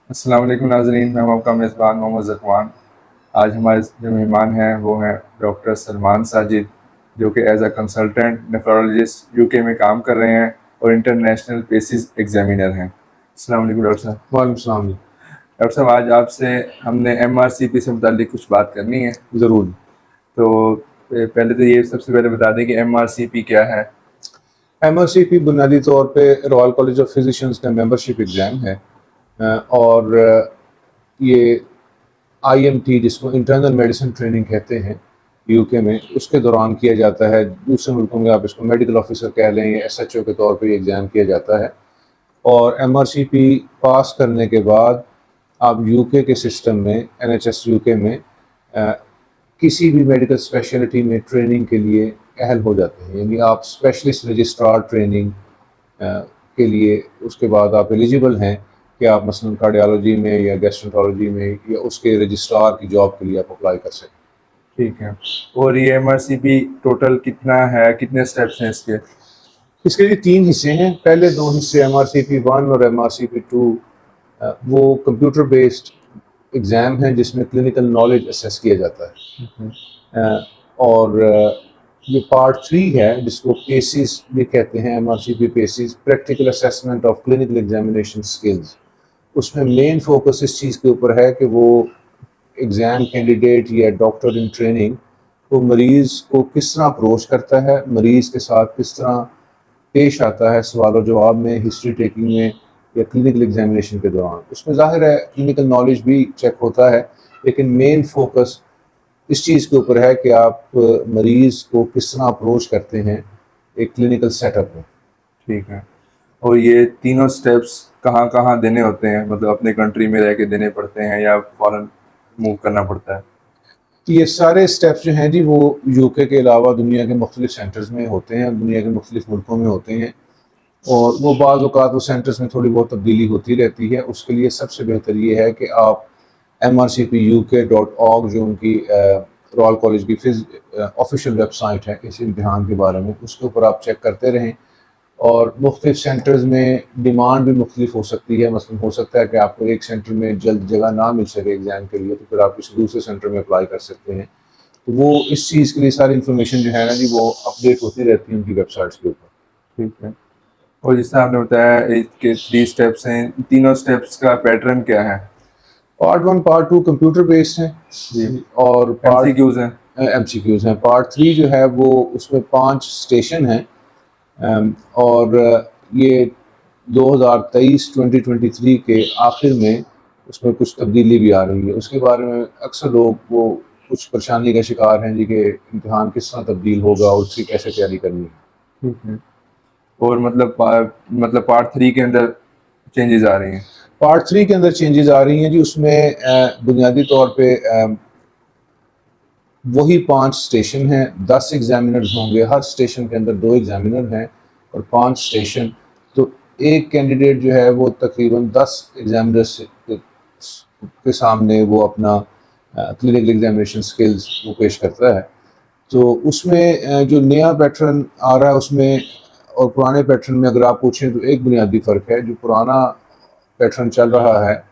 अस्सलाम वालेकुम नाज़रीन, मैं हूं आपका मेज़बान मोहम्मद ज़कवान। आज हमारे जो मेहमान हैं वो हैं डॉक्टर सलमान साजिद, जो कि as a consultant nephrologist UK में काम कर रहे हैं और इंटरनेशनल पेसिस एग्जामिनर हैं। अस्सलाम वालेकुम डॉक्टर साहब। वालेकुम सलाम जी। डॉक्टर साहब, आज आपसे हमने एमआरसीपी से मुताल्लिक कुछ बात करनी है। ज़रूर। तो पहले तो ये सबसे पहले बता दें कि एमआरसीपी क्या है। MRCP बुनियादी तौर पे रॉयल कॉलेज ऑफ फिजिशियंस का मेंबरशिप एग्ज़ाम है। और ये IMT जिसको इंटरनल मेडिसिन ट्रेनिंग कहते हैं यूके में, उसके दौरान किया जाता है। दूसरे मुल्कों में आप इसको मेडिकल ऑफिसर कह लें या SHO के तौर पे ये एग्ज़ाम किया जाता है। और MRCP पास करने के बाद आप यूके के सिस्टम में, NHS यूके में किसी भी मेडिकल स्पेशलिटी में ट्रेनिंग के लिए अहल हो जाते हैं। यानी आप स्पेशलिस्ट रजिस्ट्रार ट्रेनिंग के लिए उसके बाद आप एलिजिबल हैं कि आप मसलन कार्डियोलॉजी में या गैस्ट्रोंटरोलॉजी में या उसके रजिस्ट्रार की जॉब के लिए आप अप्लाई कर सकें। ठीक है। और ये एमआरसीपी टोटल कितना है, कितने स्टेप्स हैं इसके? इसके लिए 3 हिस्से हैं। पहले 2 हिस्से MRCP 1 और MRCP 2 वो कंप्यूटर बेस्ड एग्ज़ाम है जिसमें क्लिनिकल नॉलेज असेस किया जाता है। और ये पार्ट 3 है जिसको पेसिस भी कहते हैं। MRCP PACES practical assessment of clinical examination skills. उसमें मेन फोकस इस चीज़ के ऊपर है कि वो एग्ज़ाम कैंडिडेट या डॉक्टर इन ट्रेनिंग वो मरीज़ को किस तरह अप्रोच करता है, मरीज़ के साथ किस तरह पेश आता है सवाल और जवाब में, हिस्ट्री टेकिंग में या क्लिनिकल एग्जामिनेशन के दौरान। उसमें ज़ाहिर है क्लिनिकल नॉलेज भी चेक होता है, लेकिन मेन फोकस इस चीज़ के ऊपर है कि आप मरीज़ को किस तरह अप्रोच करते हैं एक क्लिनिकल सेटअप में। ठीक है। और ये तीनों स्टेप्स कहाँ कहाँ देने होते हैं, मतलब अपने कंट्री में रह के देने पड़ते हैं या फॉरेन मूव करना पड़ता है? तो ये सारे स्टेप्स जो हैं जी वो यूके के अलावा दुनिया के मुख्तलिफ सेंटर्स में होते हैं, दुनिया के मुख्तलिफ मुल्कों में होते हैं। और वो बाज़ औक़ात वो सेंटर्स में थोड़ी बहुत तब्दीली होती रहती है। उसके लिए सबसे बेहतर ये है कि आप MRCPUK.org जो उनकी रॉयल कॉलेज की ऑफिशियल वेबसाइट है इस इम्तिहान के बारे में, उसके ऊपर आप चेक करते रहें। और मुख्तलिफ सेंटर्स में डिमांड भी मुख्तलिफ हो सकती है। मसलन हो सकता है कि आपको एक सेंटर में जल्द जगह ना मिल सके एग्ज़ाम के लिए, तो फिर आप किसी दूसरे सेंटर में अप्लाई कर सकते हैं। तो वो इस चीज़ के लिए सारी इन्फॉर्मेशन जो है ना जी वो अपडेट होती रहती है उनकी वेबसाइट्स के ऊपर। ठीक है। और जैसे आपने बताया इसके 3 स्टेप्स हैं, तीनों स्टेप्स का पैटर्न क्या है? पार्ट 1 पार्ट 2 कंप्यूटर बेस्ड है जी। और पार्ट एमसीक्यूज हैं। MCQs हैं। पार्ट 3 जो है वो उसमें 5 स्टेशन हैं। और ये 2023 के आखिर में उसमें कुछ तब्दीली भी आ रही है। उसके बारे में अक्सर लोग वो कुछ परेशानी का शिकार हैं जी कि इम्तिहान किस तरह तब्दील होगा और उसकी कैसे तैयारी करनी है। ठीक है। और मतलब पार्ट 3 के अंदर चेंजेस आ रही हैं? पार्ट 3 के अंदर चेंजेस आ रही हैं जी। उसमें बुनियादी तौर पे वही 5 स्टेशन हैं, 10 एग्जामिनर्स होंगे। हर स्टेशन के अंदर 2 एग्जामिनर हैं और 5 स्टेशन। तो एक कैंडिडेट जो है वो तकरीबन 10 एग्जामिनर्स के सामने वो अपना क्लिनिकल एग्जामिनेशन स्किल्स वो पेश करता है। तो उसमें जो नया पैटर्न आ रहा है उसमें और पुराने पैटर्न में अगर आप पूछें तो एक बुनियादी फ़र्क है। जो पुराना पैटर्न चल रहा है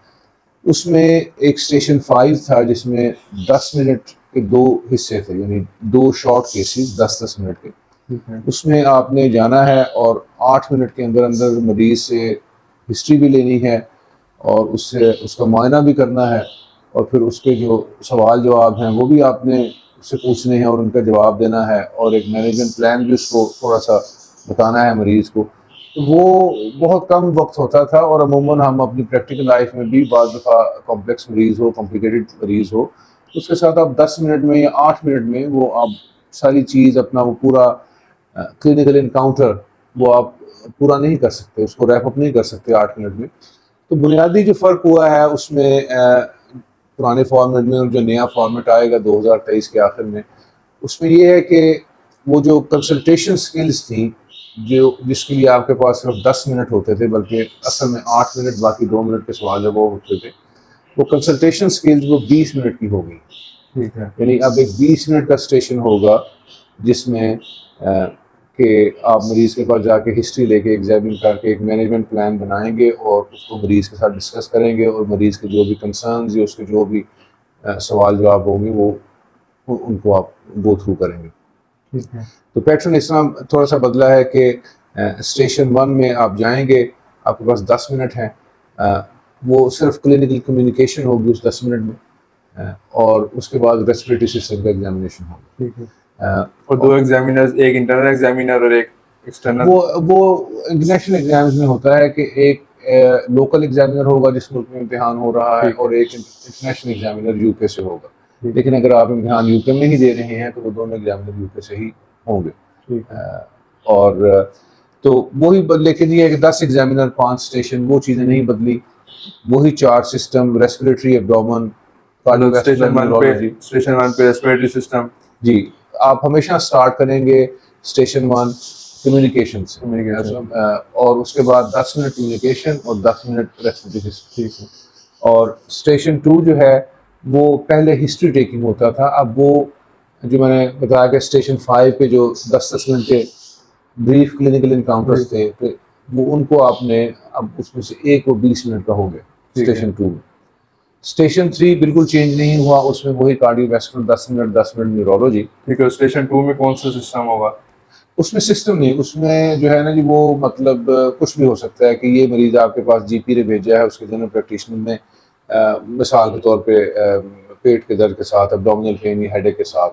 उसमें एक स्टेशन 5 था जिसमें 10 मिनट के 2 हिस्से थे, यानी 2 शॉर्ट केसेस 10-10 मिनट के। ठीक है। उसमें आपने जाना है और 8 मिनट के अंदर अंदर मरीज से हिस्ट्री भी लेनी है और उससे उसका मुआयना भी करना है और फिर उसके जो सवाल जवाब हैं वो भी आपने उससे पूछने हैं और उनका जवाब देना है और एक मैनेजमेंट प्लान भी उसको थोड़ा सा बताना है मरीज़ को। तो वो बहुत कम वक्त होता था और अमूमन हम अपनी प्रैक्टिकल लाइफ में भी बाद दफ़ा कॉम्प्लेक्स मरीज़ हो, कॉम्प्लिकेटेड मरीज़ हो, उसके साथ आप 10 मिनट में या 8 मिनट में वो आप सारी चीज़ अपना वो पूरा क्लिनिकल इनकाउंटर वो आप पूरा नहीं कर सकते, उसको रैप अप नहीं कर सकते 8 मिनट में। तो बुनियादी जो फ़र्क हुआ है उसमें पुराने फॉर्मेट में और जो नया फॉर्मेट आएगा 2023 के आखिर में, उसमें ये है कि वो जो कंसल्टेशन स्किल्स थी जो जिसके लिए आपके पास सिर्फ 10 मिनट होते थे, बल्कि असल में 8 मिनट बाकी 2 मिनट के सवाल जब वो होते थे, वो कंसल्टेशन स्किल्स वो 20 मिनट की हो गई। ठीक है। यानी अब एक 20 मिनट का स्टेशन होगा जिसमें कि आप मरीज़ के पास जाके हिस्ट्री लेके एग्जामिन करके एक मैनेजमेंट प्लान बनाएंगे और उसको मरीज़ के साथ डिस्कस करेंगे और मरीज़ के जो भी कंसर्न्स या उसके जो भी सवाल जवाब होंगे वो उनको आप गो थ्रू करेंगे। ठीक है। तो पैटर्न इस तरह थोड़ा सा बदला है कि स्टेशन 1 में आप जाएंगे, आपके पास 10 मिनट हैं, वो सिर्फ क्लिनिकल कम्युनिकेशन होगी उस 10 मिनट में, और उसके बाद रेस्पिरेटरी सिस्टम का एग्जामिनेशन होगा। ठीक है। और दो एग्जामिनर्स, एक इंटरनल एग्जामिनर और एक एक्सटर्नल। वो इंटरनेशनल एग्जाम्स में होता है कि एक लोकल एग्जामिनर होगा जिस मुल्क में इम्तिहान हो रहा है और एक इंटरनेशनल एग्जामिनर यूके से होगा। लेकिन अगर आप इम्तिहान यूके में ही दे रहे हैं तो वो दोनों एग्जामिनर यूके से ही होंगे। और तो वही लेकिन ये है कि 10 एग्जामिनर 5 स्टेशन, वो चीज़ें नहीं बदली, वही 4 सिस्टम, रेस्पिरेटरी, एब्डोमेन, स्टेशन 1 पे रेस्पिरेटरी सिस्टम। जी, आप हमेशा स्टार्ट करेंगे स्टेशन 1 कम्युनिकेशन से, और उसके बाद 10 मिनट कम्युनिकेशन और 10 मिनट रेस्पिरेटरी सिस्टम। और स्टेशन 2 जो है वो पहले हिस्ट्री टेकिंग होता था, अब वो जो मैंने बताया कि स्टेशन 5 के जो 10-10 मिनट के ब्रीफ क्लिनिकल इनकाउंटर्स थे तो वो उनको आपने अब उसमें से एक वो 20 मिनट का हो गया स्टेशन 2 में। स्टेशन 3 बिल्कुल चेंज नहीं हुआ, उसमें वही कार्डियोवैस्कुलर 10 मिनट 10 मिनट न्यूरोलॉजी। ठीक है। स्टेशन 2 में कौन सा सिस्टम होगा? उसमें सिस्टम नहीं, उसमें जो है ना जी वो मतलब कुछ भी हो सकता है कि ये मरीज आपके पास जीपी ने भेजा है, उसके जनरल प्रैक्टिशनर ने मिसाल के तौर पे पेट के दर्द के साथ, एब्डोमिनल पेन या हेडेक के साथ,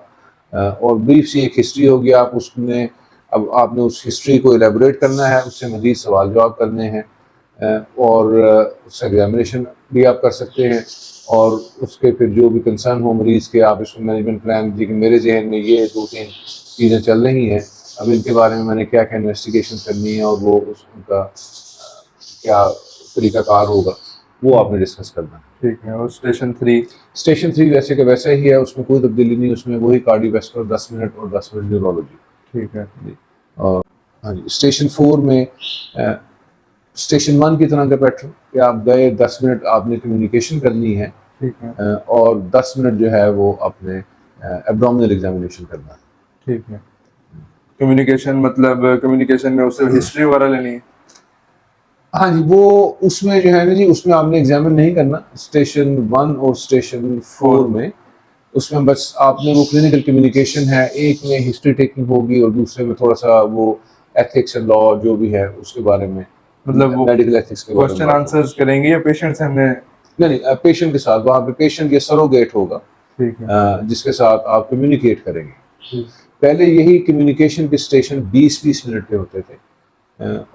और ब्रीफ सी एक हिस्ट्री होगी, आप उसमें अब आपने उस हिस्ट्री को एलेबोरेट करना है, उससे मजीद सवाल जवाब करने हैं, और उससे एग्जामिनेशन भी आप कर सकते हैं, और उसके फिर जो भी कंसर्न हो मरीज़ के आप इसको मैनेजमेंट प्लान, लेकिन मेरे जहन में ये 2-3 चीज़ें चल रही हैं, अब इनके बारे में मैंने क्या क्या इन्वेस्टिगेशन करनी है और वो उनका क्या तरीकाकार होगा वो आपने डिस्कस करना है। ठीक है। और स्टेशन 3 वैसे का वैसा ही है, उसमें कोई तब्दीली नहीं, उसमें वही कार्डियोवैस्कुलर 10 मिनट और 10 मिनट न्यूरोलॉजी। ठीक है जी। और हाँ जी, स्टेशन 4 में स्टेशन 1 की तरह का पैटर्न कि आप गए, 10 मिनट आपने कम्युनिकेशन करनी है, ठीक है। और 10 मिनट जो है वो अपने एब्डोमिनल एग्जामिनेशन करना है। ठीक है। कम्युनिकेशन मतलब कम्युनिकेशन में उससे हिस्ट्री वगैरह लेनी है? हाँ जी, वो उसमें जो है ना जी उसमें आपने एग्जामिन नहीं करना स्टेशन 1 और स्टेशन 4 में, उसमें बस आपने वो क्लिनिकल कम्युनिकेशन है, एक में हिस्ट्री टेकिंग होगी और दूसरे में थोड़ा सा वो एथिक्स एंड लॉ जो भी है उसके बारे में, मतलब वो मेडिकल एथिक्स के बारे में क्वेश्चन आंसर्स करेंगे या पेशेंट से हमने? नहीं, पेशेंट के साथ, वहाँ पे पेशेंट या सरोगेट होगा, ठीक है, जिसके साथ आप कम्युनिकेट करेंगे। पहले यही कम्युनिकेशन के स्टेशन 20-20 मिनट के होते थे,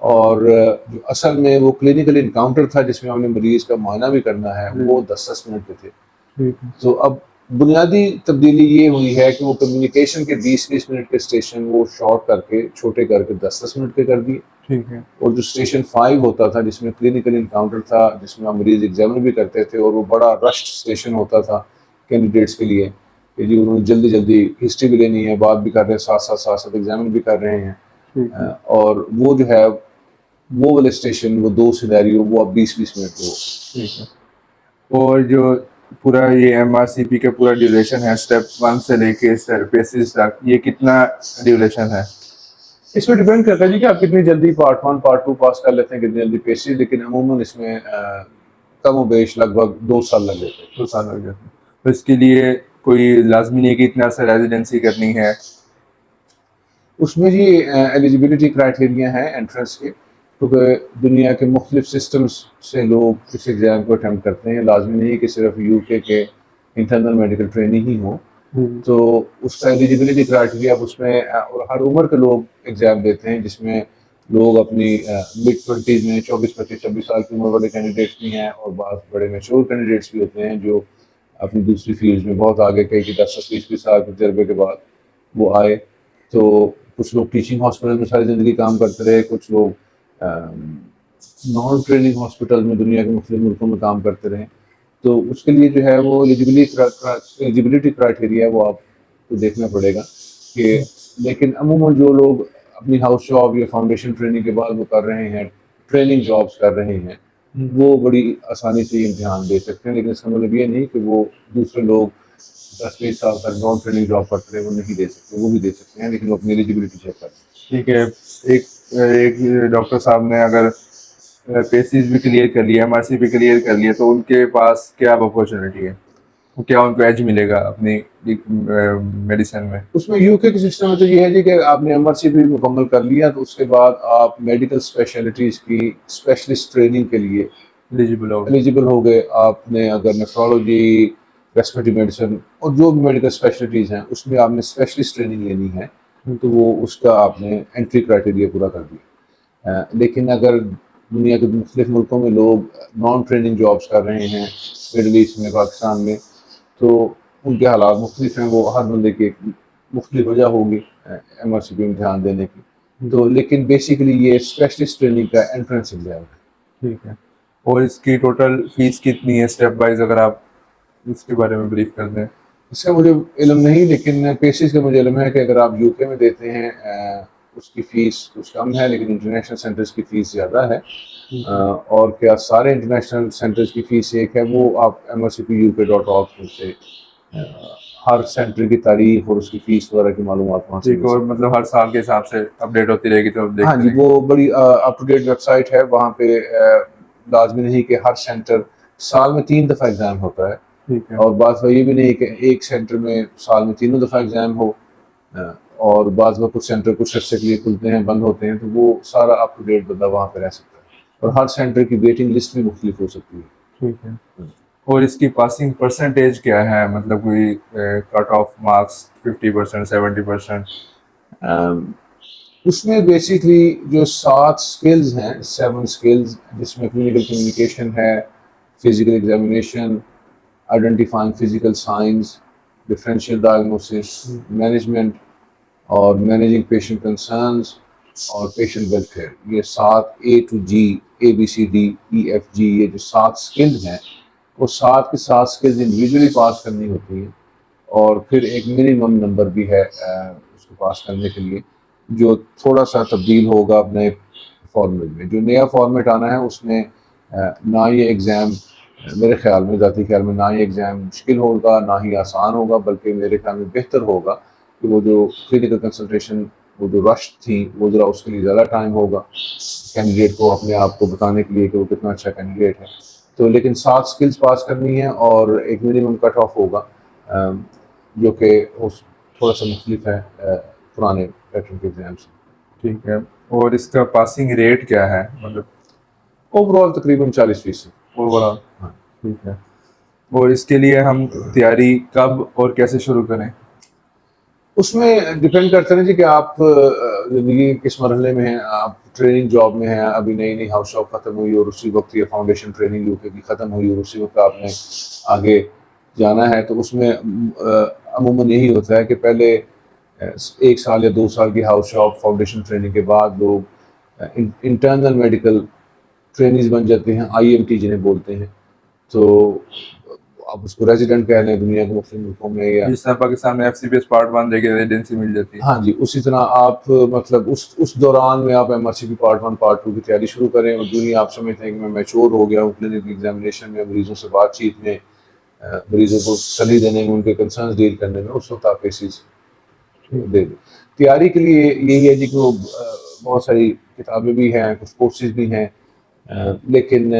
और जो असल में वो क्लिनिकल इनकाउंटर था जिसमें हमने मरीज का मुआयना भी करना है वो 10-10 मिनट के थे। ठीक है। तो अब बुनियादी तब्दीली ये हुई है कि वो कम्युनिकेशन के 20-20 मिनट के स्टेशन वो शॉर्ट करके छोटे करके 10-10 मिनट के कर दिए। ठीक है। और जो स्टेशन 5 होता था जिसमें क्लिनिकल इनकाउंटर था, जिसमें हम मरीज एग्जामिन भी करते थे, और वो बड़ा रश्ड स्टेशन होता था कैंडिडेट्स के लिए कि जी उन्होंने जल्दी जल्दी हिस्ट्री भी लेनी है, बात भी कर रहे हैं, साथ साथ एग्जामिन भी कर रहे हैं, और वो जो है वो वाले स्टेशन, वो 2 सिनेरियो वो अब 20-20 मिनट के हो। ठीक है। और जो पूरा ये MRCP का पूरा ड्यूरेशन है स्टेप 1 से लेके स्टेप बेसिस तक, ये कितना ड्यूरेशन है? इसमें डिपेंड करता है जी कि आप कितनी जल्दी पार्ट 1 पार्ट 2 पास कर लेते हैं, कितनी जल्दी पेशी, लेकिन अमूमन इसमें कम बेश लगभग 2 साल लग जाते हैं। 2 साल लग जाते हैं। तो इसके लिए कोई लाजमी नहीं कि इतना सा रेजिडेंसी करनी है? उसमें जी एलिजिबिलिटी क्राइटेरिया है एंट्रेंस के, क्योंकि दुनिया के मुख्तलिफ सिस्टम्स से लोग इस एग्ज़ाम को अटैम्प्ट करते हैं, लाजमी नहीं कि सिर्फ यूके के इंटरनल मेडिकल ट्रेनिंग ही हो, तो उसका एलिजिबिलिटी क्राइटेरिया उसमें, और हर उम्र के लोग एग्ज़ाम देते हैं, जिसमें लोग अपनी मिड 20s में 24-25-26 साल की उम्र वाले कैंडिडेट्स भी हैं, और बहुत बड़े मैच्योर कैंडिडेट्स भी होते हैं जो अपनी दूसरी फील्ड में बहुत आगे गए कि 10-20 साल के तजर्बे के बाद वो आए। तो कुछ लोग टीचिंग हॉस्पिटल में सारी ज़िंदगी काम करते रहे, कुछ लोग नॉन ट्रेनिंग हॉस्पिटल में दुनिया के मुख्तलिफ मुल्कों में काम करते रहे। तो उसके लिए जो है वो एलिजिबिलिटी क्राइटेरिया वो आपको देखना पड़ेगा कि, लेकिन अमूमन जो लोग अपनी हाउस जॉब या फाउंडेशन ट्रेनिंग के बाद वो कर रहे हैं, ट्रेनिंग जॉब्स कर रहे हैं, वो बड़ी आसानी से इम्तिहान दे सकते हैं, लेकिन इसका मतलब ये नहीं कि वो दूसरे लोग 10-20 साल तक नॉन ट्रेनिंग जॉब करते रहे वो नहीं दे सकते, वो भी दे सकते हैं, लेकिन वो अपनी एलिजिबिलिटी चेक करते हैं। ठीक है। एक एक डॉक्टर साहब ने अगर पेसिस भी क्लियर कर लिया, एमआरसीपी क्लियर कर लिया, तो उनके पास क्या अपॉर्चुनिटी है? क्या उनको एज मिलेगा अपनी मेडिसिन में? उसमें यूके के सिस्टम में तो ये है जी कि आपने एमआरसीपी मुकम्मल कर लिया तो उसके बाद आप मेडिकल स्पेशलिटीज़ की स्पेशलिस्ट ट्रेनिंग के लिए एलिजिबल होगा। एलिजिबल हो गए। आपने अगर नेफ्रोलॉजी, रेस्पिरेटरी मेडिसिन और जो भी मेडिकल स्पेशलिटीज़ हैं उसमें आपने स्पेशलिस्ट ट्रेनिंग लेनी है तो वो उसका आपने एंट्री क्राइटेरिया पूरा कर दिया। लेकिन अगर दुनिया के मुख्तलिफ मुल्कों में लोग नॉन ट्रेनिंग जॉब्स कर रहे हैं, मिडल ईस्ट में, पाकिस्तान में, तो उनके हालात मुख्तलिफ हैं। वो हर बंदे की मुख्तलिफ वजह होगी एमआरसीपी इम्तहान देने की। तो लेकिन बेसिकली ये स्पेशलिस्ट ट्रेनिंग का एंट्रेंस एग्जाम है। ठीक है। और इसकी टोटल फीस कितनी है स्टेप वाइज, अगर आप इसके बारे में ब्रीफ कर दें? इसका मुझे इल्म नहीं, लेकिन पेसिस का मुझे इल्म है कि अगर आप यूके में देते हैं उसकी फ़ीस कुछ कम है, लेकिन इंटरनेशनल सेंटर्स की फ़ीस ज़्यादा है। और क्या सारे इंटरनेशनल सेंटर्स की फ़ीस एक है? वो आप mrcpuk.org से हर सेंटर की तारीख और उसकी फ़ीस वगैरह की मालूमात वहाँ से ठीक मिल है। और सकती मतलब हर साल के हिसाब से अपडेट होती रहेगी तो है। हाँ देखते जी, रहेंगे। वो बड़ी अप टू डेट वेबसाइट है। वहाँ पे लाजमी नहीं कि हर सेंटर साल में 3 दफ़ा एग्ज़ाम होता है। ठीक है। और बात वह ये भी नहीं कि एक सेंटर में साल में तीनों दफ़ा एग्ज़ाम हो। और बाज़ वक़्त कुछ सेंटर कुछ अर्से के लिए खुलते हैं, बंद होते हैं, तो वो सारा अप टू डेट बंदा वहाँ पे रह सकता है। और हर सेंटर की वेटिंग लिस्ट भी मुख्तलिफ हो सकती है। ठीक है। और इसकी पासिंग परसेंटेज क्या है? मतलब कोई कट ऑफ मार्क्स 50%, 70%? उसमें बेसिकली जो 7 स्किल्स हैं, 7 स्किल्स, जिसमें क्लिनिकल कम्युनिकेशन है, physical examination, identifying physical signs, differential diagnosis, management और मैनेजिंग पेशेंट कंसर्न्स और पेशेंट वेलफेयर, ये 7 A to G, A B C D E F G, ये जो 7 स्किल्स हैं वो 7 के 7 स्किल्स इंडिविजुअली पास करनी होती हैं। और फिर एक मिनिमम नंबर भी है उसको पास करने के लिए, जो थोड़ा सा तब्दील होगा अपने फॉर्मेट में। जो नया फॉर्मेट आना है उसमें ना ये एग्ज़ाम, मेरे ख्याल में, ज़ाती ख्याल में, ना ये एग्ज़ाम मुश्किल होगा ना ही आसान होगा, बल्कि मेरे ख्याल में बेहतर होगा कि वो जो क्लिनिकल कंसल्टेशन, वो जो रश थी, वो ज़रा उसके लिए ज़्यादा टाइम होगा कैंडिडेट को अपने आप को बताने के लिए कि वो कितना अच्छा कैंडिडेट है। तो लेकिन 7 स्किल्स पास करनी है और एक मिनिमम कट ऑफ होगा जो कि थोड़ा सा मुख्तलिफ है पुराने पैटर्न के एग्ज़ाम से। ठीक है। और इसका पासिंग रेट क्या है, मतलब ओवरऑल तकरीबन 40%। ओवरऑल? हाँ, ठीक है। और इसके लिए हम तैयारी कब और कैसे शुरू करें? उसमें डिपेंड करता है ना जी कि आप ज़िंदगी किस मरहले में हैं। आप ट्रेनिंग जॉब में हैं, अभी नई नई हाउस जॉब ख़त्म हुई और उसी वक्त ये फाउंडेशन ट्रेनिंग यूके की ख़त्म हुई और उसी वक्त आपने आगे जाना है, तो उसमें अमूमन यही होता है कि पहले 1 साल या 2 साल की हाउस जॉब फाउंडेशन ट्रेनिंग के बाद लोग इंटरनल मेडिकल ट्रेनिंग बन जाते हैं, आईएमटी जिन्हें बोलते हैं। तो आप उसको रेजिडेंट कह लें दुनिया के मुख्तलिफ मुल्कों में, या जिस तरह पाकिस्तान में एफसीपीएस पार्ट 1 देखिए रेजिडेंसी मिल जाती है। हाँ जी, उसी तरह आप मतलब उस दौरान में आप एमआरसीपी पार्ट 1 पार्ट 2 की तैयारी शुरू करें। और दुनिया आप समझते हैं कि मैं मैच्योर हो गया हूँ क्लिनिकल एग्जामिनेशन में, मरीजों से बातचीत में, मरीजों को सलाह देने में, उनके कंसर्न्स डील करने में, उस वक्त आप केसेस दे दें। तैयारी के लिए यही है जी कि वो बहुत सारी किताबें भी हैं, कुछ कोर्सेज भी हैं। लेकिन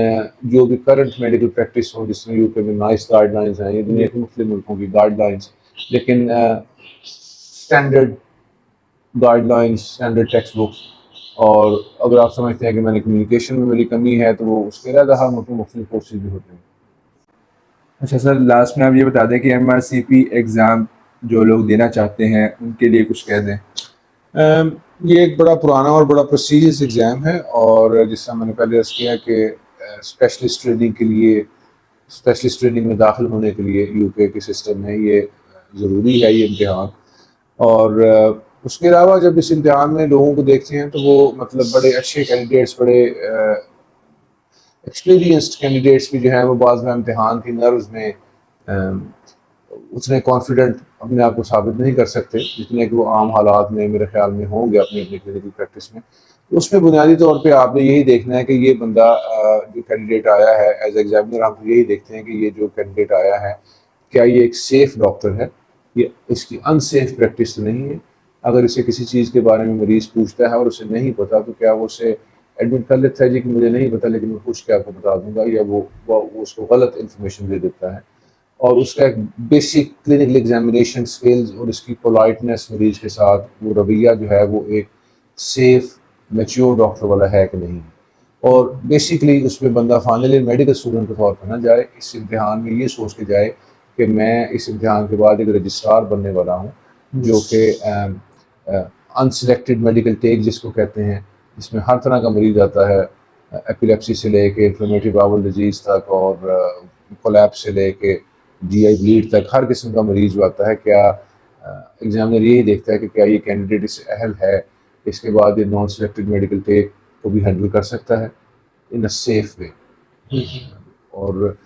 जो भी करंट मेडिकल प्रैक्टिस हो, जिस तरह यूके में नाइस गाइडलाइंस हैं, ये दुनिया के मुख्तलिफ मुल्कों की गाइडलाइंस, लेकिन standard guidelines, standard text books. और अगर आप समझते हैं कि मैंने कम्युनिकेशन में मेरी कमी है, तो वो उसके अलावा हर मुख्तलिफ कोर्सेज भी होते हैं। अच्छा सर, लास्ट में आप ये बता दें कि एमआरसीपी एग्ज़ाम जो लोग देना चाहते हैं उनके लिए कुछ कह दें। ये एक बड़ा पुराना और बड़ा प्रेस्टीजियस एग्ज़ाम है। और जिस तरह मैंने पहले अर्ज़ किया कि स्पेशलिस्ट ट्रेनिंग के लिए, स्पेशलिस्ट ट्रेनिंग में दाखिल होने के लिए यूके के सिस्टम में ये ज़रूरी है ये इम्तिहान। और उसके अलावा जब इस इम्तिहान में लोगों को देखते हैं तो वो मतलब बड़े अच्छे कैंडिडेट्स, बड़े एक्सपीरियंस्ड कैंडिडेट्स भी जो हैं वो बाज़ में इम्तिहान की नर्व्स में उतने कॉन्फिडेंट अपने आप को साबित नहीं कर सकते जितने कि वो आम हालात में मेरे ख्याल में होंगे अपनी अपनी क्लिनिकल प्रैक्टिस में। तो उसमें बुनियादी तौर पे आपने यही देखना है कि ये बंदा जो कैंडिडेट आया है एज एग्जामिनर, हम तो यही देखते हैं कि ये जो कैंडिडेट आया है क्या ये एक सेफ डॉक्टर है, ये इसकी अनसेफ प्रैक्टिस तो नहीं है। अगर इसे किसी चीज़ के बारे में मरीज़ पूछता है और उसे नहीं पता, तो क्या वो उसे एडमिट कर लेता है जी कि मुझे नहीं पता, लेकिन मैं पूछ के आपको बता दूंगा, या वो उसको गलत इन्फॉर्मेशन दे देता है। और उसका एक बेसिक क्लिनिकल एग्जामिनेशन स्किल्स और इसकी पोलाइटनेस मरीज के साथ, वो रवैया जो है वो एक सेफ मैच्योर डॉक्टर वाला है कि नहीं। और बेसिकली उसमें बंदा फाइनली मेडिकल स्टूडेंट के तौर पर ना जाए इस इम्तिहान में ये सोच के जाए कि मैं इस इम्तिहान के बाद एक रजिस्ट्रार बनने वाला हूँ, जो कि अनसिलेक्टेड मेडिकल टेक जिसको कहते हैं, जिसमें हर तरह का मरीज आता है, एपिलेप्सी से लेके इन्फ्लेमेटरी बाउल डिजीज तक, और कोलैप्स से लेके जीआई ब्लीड तक, हर किस्म का मरीज जो आता है। क्या एग्जामिनर यही देखता है कि क्या ये कैंडिडेट इस अहल है, इसके बाद ये नॉन सिलेक्टेड मेडिकल टेक को भी हैंडल कर सकता है इन अ सेफ वे। और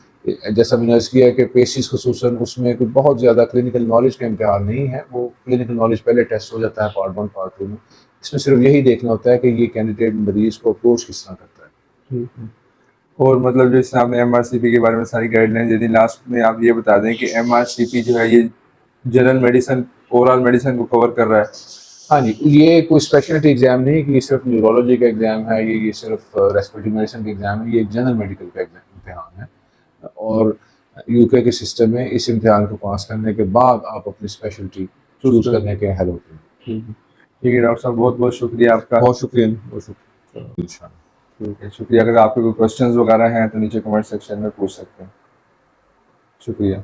जैसा मैंने अर्ज़ किया कि पेशिस खुसूसन उसमें कोई बहुत ज़्यादा क्लिनिकल नॉलेज का इम्तिहान नहीं है, वो क्लिनिकल नॉलेज पहले टेस्ट हो जाता है पार्ट 1 पार्ट 2 में। इसमें सिर्फ यही देखना होता है कि ये कैंडिडेट मरीज को अप्रोच किस तरह करता है। और मतलब जैसे आपने एमआरसीपी के बारे में सारी गाइडलाइंस दे दी, लास्ट में आप ये बता दें कि एमआरसीपी जो है ये जनरल मेडिसिन, ओवरऑल मेडिसिन को कवर कर रहा है। हाँ जी, ये कोई स्पेशलिटी एग्जाम नहीं कि ये सिर्फ न्यूरोलॉजी का एग्जाम है, ये सिर्फ रेस्पिरेटरी मेडिसिन का एग्जाम है, ये एक जनरल मेडिकल का इम्तिहान है। और यूके के सिस्टम में इस इम्तिहान को पास करने के बाद आप अपनी स्पेशलिटी चूज करने के अहल होते हैं। ठीक है डॉक्टर साहब, बहुत बहुत शुक्रिया आपका। बहुत शुक्रिया, बहुत शुक्रिया। ठीक है, शुक्रिया। अगर आपके कोई क्वेश्चंस वगैरह हैं तो नीचे कमेंट सेक्शन में पूछ सकते हैं। शुक्रिया।